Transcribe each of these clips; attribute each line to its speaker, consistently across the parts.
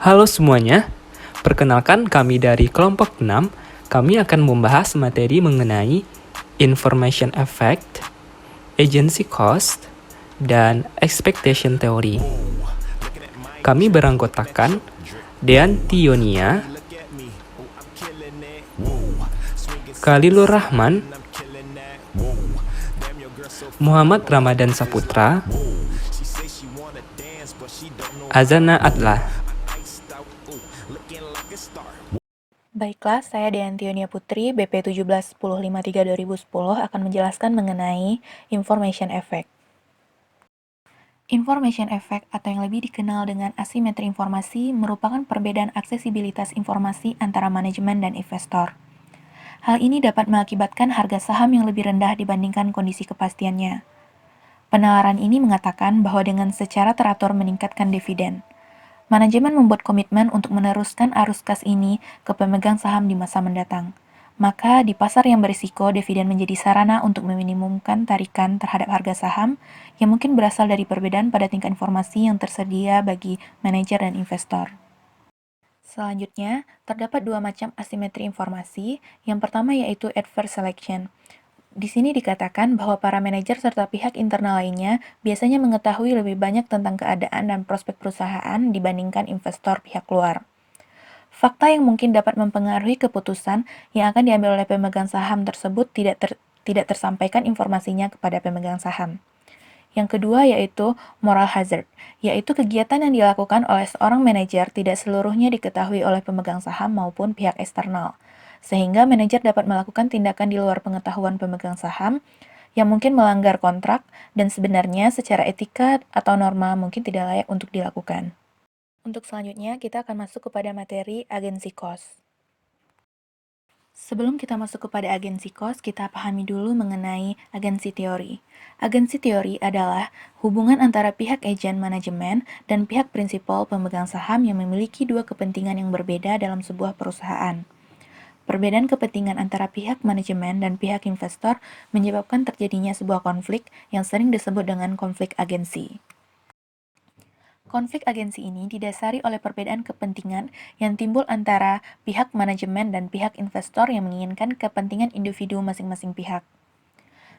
Speaker 1: Halo semuanya, perkenalkan kami dari kelompok 6. Kami akan membahas materi mengenai information effect, agency cost, dan expectation theory. Kami beranggotakan Dean Tionia, Khalilur Rahman, Muhammad Ramadan Saputra, Azana Atlah.
Speaker 2: Baiklah, saya Dean Tionia Putri, BP 171053-2010 akan menjelaskan mengenai information effect. Information effect atau yang lebih dikenal dengan asimetri informasi merupakan perbedaan aksesibilitas informasi antara manajemen dan investor. Hal ini dapat mengakibatkan harga saham yang lebih rendah dibandingkan kondisi kepastiannya. Penalaran ini mengatakan bahwa dengan secara teratur meningkatkan dividen. Manajemen membuat komitmen untuk meneruskan arus kas ini ke pemegang saham di masa mendatang. Maka di pasar yang berisiko, dividen menjadi sarana untuk meminimumkan tarikan terhadap harga saham yang mungkin berasal dari perbedaan pada tingkat informasi yang tersedia bagi manajer dan investor. Selanjutnya, terdapat dua macam asimetri informasi. Yang pertama yaitu adverse selection. Di sini dikatakan bahwa para manajer serta pihak internal lainnya biasanya mengetahui lebih banyak tentang keadaan dan prospek perusahaan dibandingkan investor pihak luar. Fakta yang mungkin dapat mempengaruhi keputusan yang akan diambil oleh pemegang saham tersebut tidak tersampaikan informasinya kepada pemegang saham. Yang kedua yaitu moral hazard, yaitu kegiatan yang dilakukan oleh seorang manajer tidak seluruhnya diketahui oleh pemegang saham maupun pihak eksternal, sehingga manajer dapat melakukan tindakan di luar pengetahuan pemegang saham yang mungkin melanggar kontrak dan sebenarnya secara etika atau norma mungkin tidak layak untuk dilakukan. Untuk selanjutnya, kita akan masuk kepada materi agency cost. Sebelum kita masuk kepada agency cost, kita pahami dulu mengenai agency teori. Agency teori adalah hubungan antara pihak agen manajemen dan pihak prinsipal pemegang saham yang memiliki dua kepentingan yang berbeda dalam sebuah perusahaan. Perbedaan kepentingan antara pihak manajemen dan pihak investor menyebabkan terjadinya sebuah konflik yang sering disebut dengan konflik agensi. Konflik agensi ini didasari oleh perbedaan kepentingan yang timbul antara pihak manajemen dan pihak investor yang menginginkan kepentingan individu masing-masing pihak.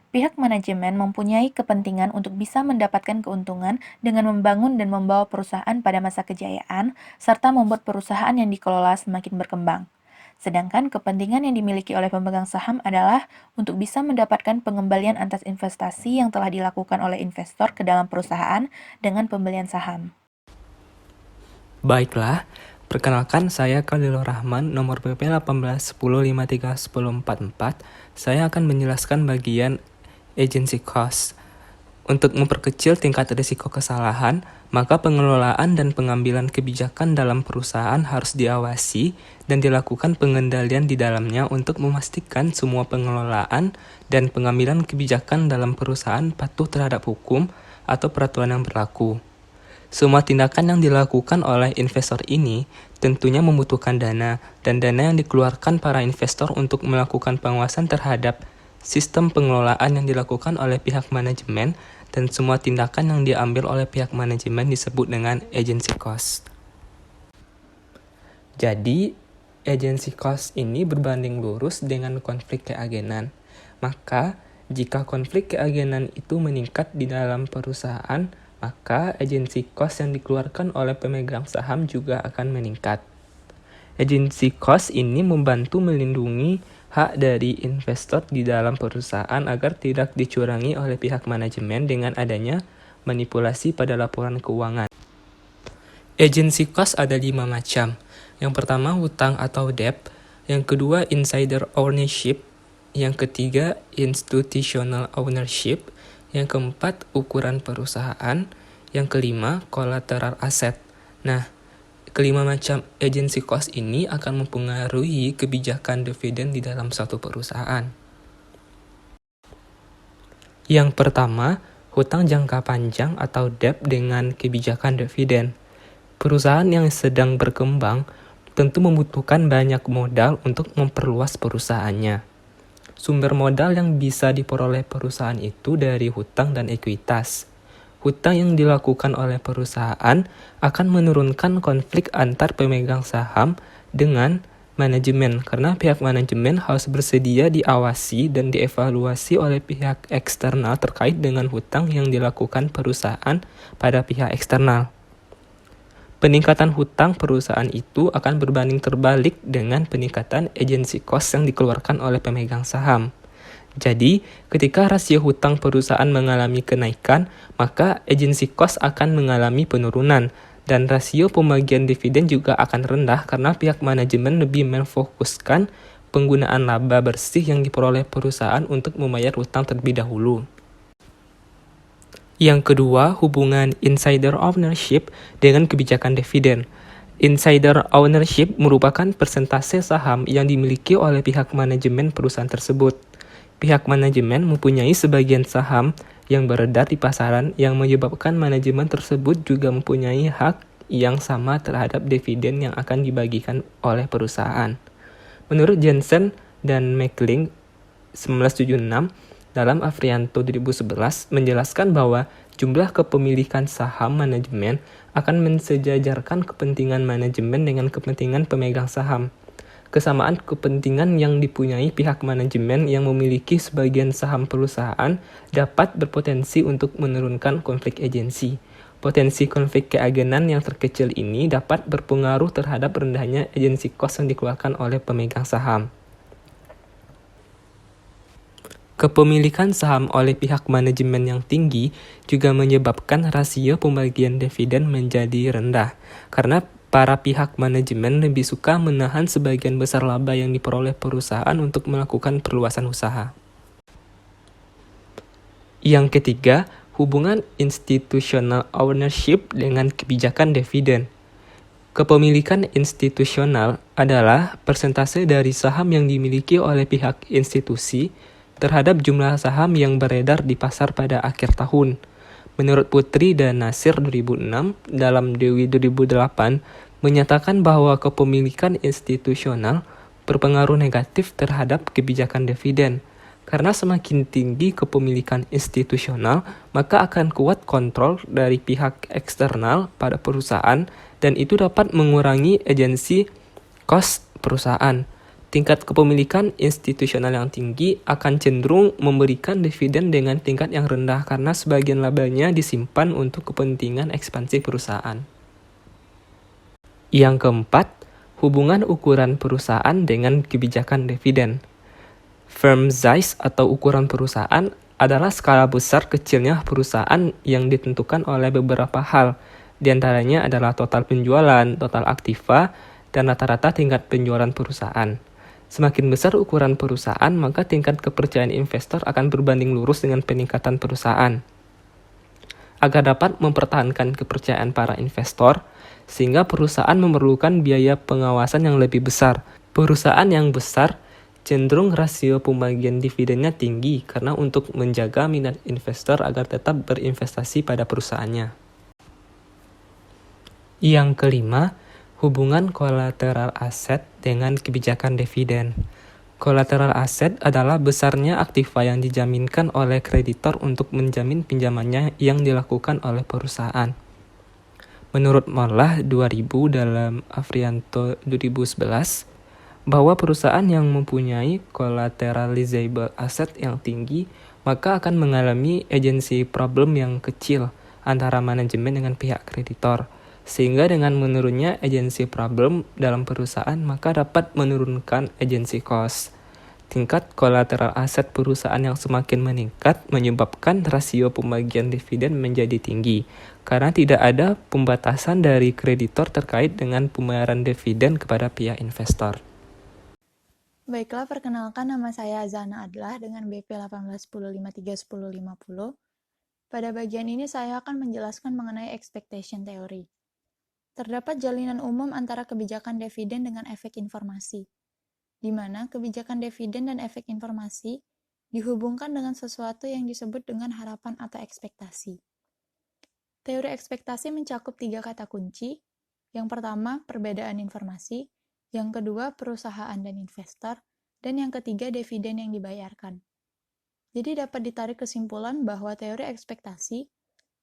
Speaker 2: Pihak manajemen mempunyai kepentingan untuk bisa mendapatkan keuntungan dengan membangun dan membawa perusahaan pada masa kejayaan, serta membuat perusahaan yang dikelola semakin berkembang. Sedangkan kepentingan yang dimiliki oleh pemegang saham adalah untuk bisa mendapatkan pengembalian atas investasi yang telah dilakukan oleh investor ke dalam perusahaan dengan pembelian saham.
Speaker 1: Baiklah, perkenalkan saya Khalilur Rahman, nomor PP 1810531044. Saya akan menjelaskan bagian agency cost. Untuk memperkecil tingkat risiko kesalahan, maka pengelolaan dan pengambilan kebijakan dalam perusahaan harus diawasi dan dilakukan pengendalian di dalamnya untuk memastikan semua pengelolaan dan pengambilan kebijakan dalam perusahaan patuh terhadap hukum atau peraturan yang berlaku. Semua tindakan yang dilakukan oleh investor ini tentunya membutuhkan dana, dan dana yang dikeluarkan para investor untuk melakukan pengawasan terhadap sistem pengelolaan yang dilakukan oleh pihak manajemen, dan semua tindakan yang diambil oleh pihak manajemen disebut dengan agency cost. Jadi, agency cost ini berbanding lurus dengan konflik keagenan. Maka, jika konflik keagenan itu meningkat di dalam perusahaan, maka agency cost yang dikeluarkan oleh pemegang saham juga akan meningkat. Agency cost ini membantu melindungi hak dari investor di dalam perusahaan agar tidak dicurangi oleh pihak manajemen dengan adanya manipulasi pada laporan keuangan. Agency cost ada 5 macam. Yang pertama, hutang atau debt. Yang kedua, insider ownership. Yang ketiga, institutional ownership. Yang keempat, ukuran perusahaan. Yang kelima, collateral asset. Nah, kelima macam agency cost ini akan mempengaruhi kebijakan dividen di dalam suatu perusahaan. Yang pertama, hutang jangka panjang atau debt dengan kebijakan dividen. Perusahaan yang sedang berkembang tentu membutuhkan banyak modal untuk memperluas perusahaannya. Sumber modal yang bisa diperoleh perusahaan itu dari hutang dan ekuitas. hutang yang dilakukan oleh perusahaan akan menurunkan konflik antar pemegang saham dengan manajemen, karena pihak manajemen harus bersedia diawasi dan dievaluasi oleh pihak eksternal terkait dengan hutang yang dilakukan perusahaan pada pihak eksternal. Peningkatan hutang perusahaan itu akan berbanding terbalik dengan peningkatan agency cost yang dikeluarkan oleh pemegang saham. Jadi, ketika rasio hutang perusahaan mengalami kenaikan, maka agency cost akan mengalami penurunan, dan rasio pembagian dividen juga akan rendah karena pihak manajemen lebih memfokuskan penggunaan laba bersih yang diperoleh perusahaan untuk membayar hutang terlebih dahulu. Yang kedua, hubungan insider ownership dengan kebijakan dividen. Insider ownership merupakan persentase saham yang dimiliki oleh pihak manajemen perusahaan tersebut. Pihak manajemen mempunyai sebagian saham yang beredar di pasaran yang menyebabkan manajemen tersebut juga mempunyai hak yang sama terhadap dividen yang akan dibagikan oleh perusahaan. Menurut Jensen dan McLean 1976, dalam Afrianto 2011 menjelaskan bahwa jumlah kepemilikan saham manajemen akan mensejajarkan kepentingan manajemen dengan kepentingan pemegang saham. Kesamaan kepentingan yang dipunyai pihak manajemen yang memiliki sebagian saham perusahaan dapat berpotensi untuk menurunkan konflik agensi. Potensi konflik keagenan yang terkecil ini dapat berpengaruh terhadap rendahnya agensi cost yang dikeluarkan oleh pemegang saham. Kepemilikan saham oleh pihak manajemen yang tinggi juga menyebabkan rasio pembagian dividen menjadi rendah, karena para pihak manajemen lebih suka menahan sebagian besar laba yang diperoleh perusahaan untuk melakukan perluasan usaha. Yang ketiga, hubungan institutional ownership dengan kebijakan dividen. Kepemilikan institusional adalah persentase dari saham yang dimiliki oleh pihak institusi terhadap jumlah saham yang beredar di pasar pada akhir tahun. Menurut Putri dan Nasir 2006, dalam Dewi 2008, menyatakan bahwa kepemilikan institusional berpengaruh negatif terhadap kebijakan dividen. Karena semakin tinggi kepemilikan institusional, maka akan kuat kontrol dari pihak eksternal pada perusahaan, dan itu dapat mengurangi agensi cost perusahaan. Tingkat kepemilikan institusional yang tinggi akan cenderung memberikan dividen dengan tingkat yang rendah karena sebagian labanya disimpan untuk kepentingan ekspansi perusahaan. Yang keempat, hubungan ukuran perusahaan dengan kebijakan dividen. Firm size atau ukuran perusahaan adalah skala besar kecilnya perusahaan yang ditentukan oleh beberapa hal. Di antaranya adalah total penjualan, total aktiva, dan rata-rata tingkat penjualan perusahaan. Semakin besar ukuran perusahaan, maka tingkat kepercayaan investor akan berbanding lurus dengan peningkatan perusahaan. Agar dapat mempertahankan kepercayaan para investor, sehingga perusahaan memerlukan biaya pengawasan yang lebih besar. Perusahaan yang besar cenderung rasio pembagian dividennya tinggi karena untuk menjaga minat investor agar tetap berinvestasi pada perusahaannya. Yang kelima, hubungan kolateral aset dengan kebijakan dividen. Kolateral aset adalah besarnya aktiva yang dijaminkan oleh kreditor untuk menjamin pinjamannya yang dilakukan oleh perusahaan. Menurut Morlah 2000 dalam Afrianto 2011, bahwa perusahaan yang mempunyai collateralizable asset yang tinggi maka akan mengalami agency problem yang kecil antara manajemen dengan pihak kreditor. Sehingga dengan menurunnya agency problem dalam perusahaan maka dapat menurunkan agency cost. Tingkat kolateral aset perusahaan yang semakin meningkat menyebabkan rasio pembagian dividen menjadi tinggi, karena tidak ada pembatasan dari kreditor terkait dengan pembayaran dividen kepada pihak investor.
Speaker 3: Baiklah, perkenalkan nama saya Azana Adlah dengan BP 1810531050. Pada bagian ini saya akan menjelaskan mengenai expectation theory. Terdapat jalinan umum antara kebijakan dividen dengan efek informasi, di mana kebijakan dividen dan efek informasi dihubungkan dengan sesuatu yang disebut dengan harapan atau ekspektasi. Teori ekspektasi mencakup 3 kata kunci. Yang pertama, perbedaan informasi. Yang kedua, perusahaan dan investor. Dan yang ketiga, dividen yang dibayarkan. Jadi dapat ditarik kesimpulan bahwa teori ekspektasi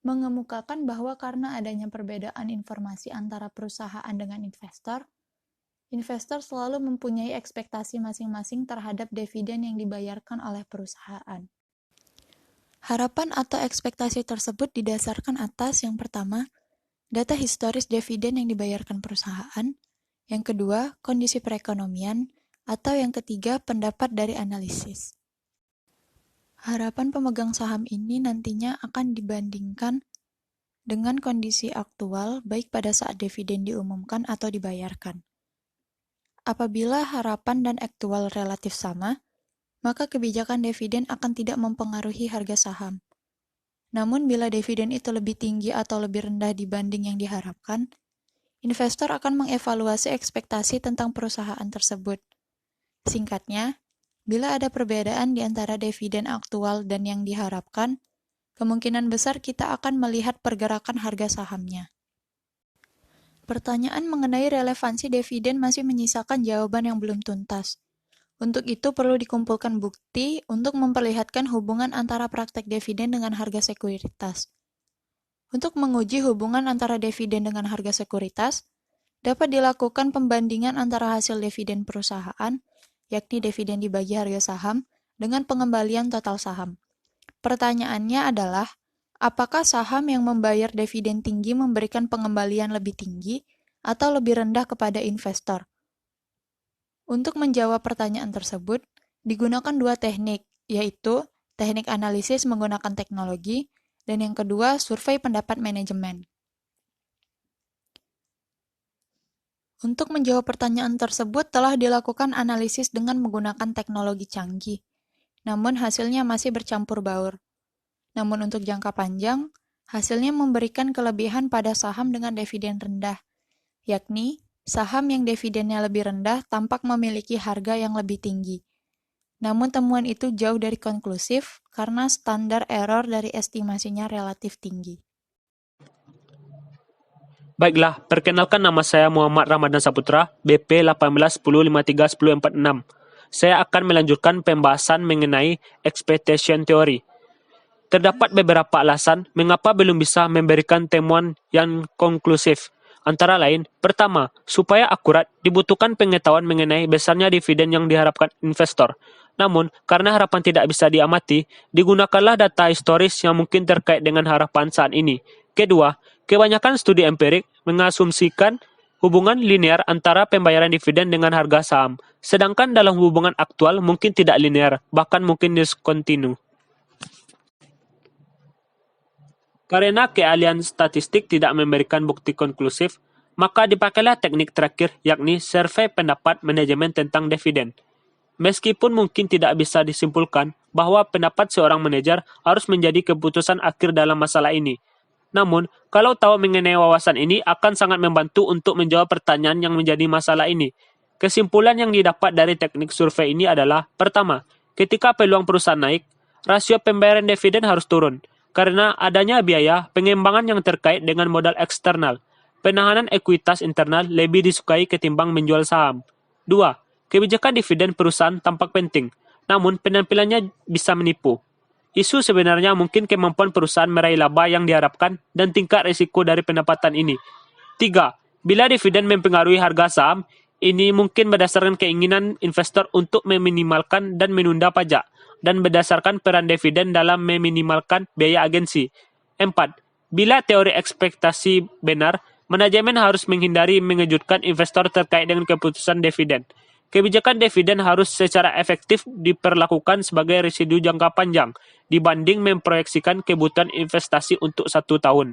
Speaker 3: mengemukakan bahwa karena adanya perbedaan informasi antara perusahaan dengan investor, investor selalu mempunyai ekspektasi masing-masing terhadap dividen yang dibayarkan oleh perusahaan. Harapan atau ekspektasi tersebut didasarkan atas yang pertama, data historis dividen yang dibayarkan perusahaan, yang kedua, kondisi perekonomian, atau yang ketiga, pendapat dari analisis. Harapan pemegang saham ini nantinya akan dibandingkan dengan kondisi aktual baik pada saat dividen diumumkan atau dibayarkan. Apabila harapan dan aktual relatif sama, maka kebijakan dividen akan tidak mempengaruhi harga saham. Namun bila dividen itu lebih tinggi atau lebih rendah dibanding yang diharapkan, investor akan mengevaluasi ekspektasi tentang perusahaan tersebut. Singkatnya, bila ada perbedaan di antara dividen aktual dan yang diharapkan, kemungkinan besar kita akan melihat pergerakan harga sahamnya. Pertanyaan mengenai relevansi dividen masih menyisakan jawaban yang belum tuntas. Untuk itu perlu dikumpulkan bukti untuk memperlihatkan hubungan antara praktek dividen dengan harga sekuritas. Untuk menguji hubungan antara dividen dengan harga sekuritas, dapat dilakukan pembandingan antara hasil dividen perusahaan, yakni dividen dibagi harga saham, dengan pengembalian total saham. Pertanyaannya adalah, apakah saham yang membayar dividen tinggi memberikan pengembalian lebih tinggi atau lebih rendah kepada investor? Untuk menjawab pertanyaan tersebut, digunakan dua teknik, yaitu teknik analisis menggunakan teknologi, dan yang kedua, survei pendapat manajemen. Untuk menjawab pertanyaan tersebut telah dilakukan analisis dengan menggunakan teknologi canggih, namun hasilnya masih bercampur baur. Namun untuk jangka panjang, hasilnya memberikan kelebihan pada saham dengan dividen rendah, yakni saham yang dividennya lebih rendah tampak memiliki harga yang lebih tinggi. Namun temuan itu jauh dari konklusif karena standar error dari estimasinya relatif tinggi.
Speaker 4: Baiklah, perkenalkan nama saya Muhammad Ramadan Saputra, BP 1810531046. Saya akan melanjutkan pembahasan mengenai expectation theory. Terdapat beberapa alasan mengapa belum bisa memberikan temuan yang konklusif. Antara lain, pertama, supaya akurat dibutuhkan pengetahuan mengenai besarnya dividen yang diharapkan investor. Namun, karena harapan tidak bisa diamati, digunakanlah data historis yang mungkin terkait dengan harapan saat ini. Kedua, kebanyakan studi empirik mengasumsikan hubungan linear antara pembayaran dividen dengan harga saham, sedangkan dalam hubungan aktual mungkin tidak linear, bahkan mungkin diskontinu. Karena keahlian statistik tidak memberikan bukti konklusif, maka dipakailah teknik terakhir, yakni survei pendapat manajemen tentang dividen. Meskipun mungkin tidak bisa disimpulkan bahwa pendapat seorang manajer harus menjadi keputusan akhir dalam masalah ini. Namun, kalau tahu mengenai wawasan ini akan sangat membantu untuk menjawab pertanyaan yang menjadi masalah ini. Kesimpulan yang didapat dari teknik survei ini adalah, pertama, ketika peluang perusahaan naik, rasio pembayaran dividen harus turun, karena adanya biaya pengembangan yang terkait dengan modal eksternal. Penahanan ekuitas internal lebih disukai ketimbang menjual saham. 2. Kebijakan dividen perusahaan tampak penting, namun penampilannya bisa menipu. Isu sebenarnya mungkin kemampuan perusahaan meraih laba yang diharapkan dan tingkat risiko dari pendapatan ini. 3. Bila dividen mempengaruhi harga saham, ini mungkin berdasarkan keinginan investor untuk meminimalkan dan menunda pajak, dan berdasarkan peran dividen dalam meminimalkan biaya agensi. 4. Bila teori ekspektasi benar, manajemen harus menghindari mengejutkan investor terkait dengan keputusan dividen. Kebijakan dividen harus secara efektif diperlakukan sebagai residu jangka panjang dibanding memproyeksikan kebutuhan investasi untuk 1 tahun.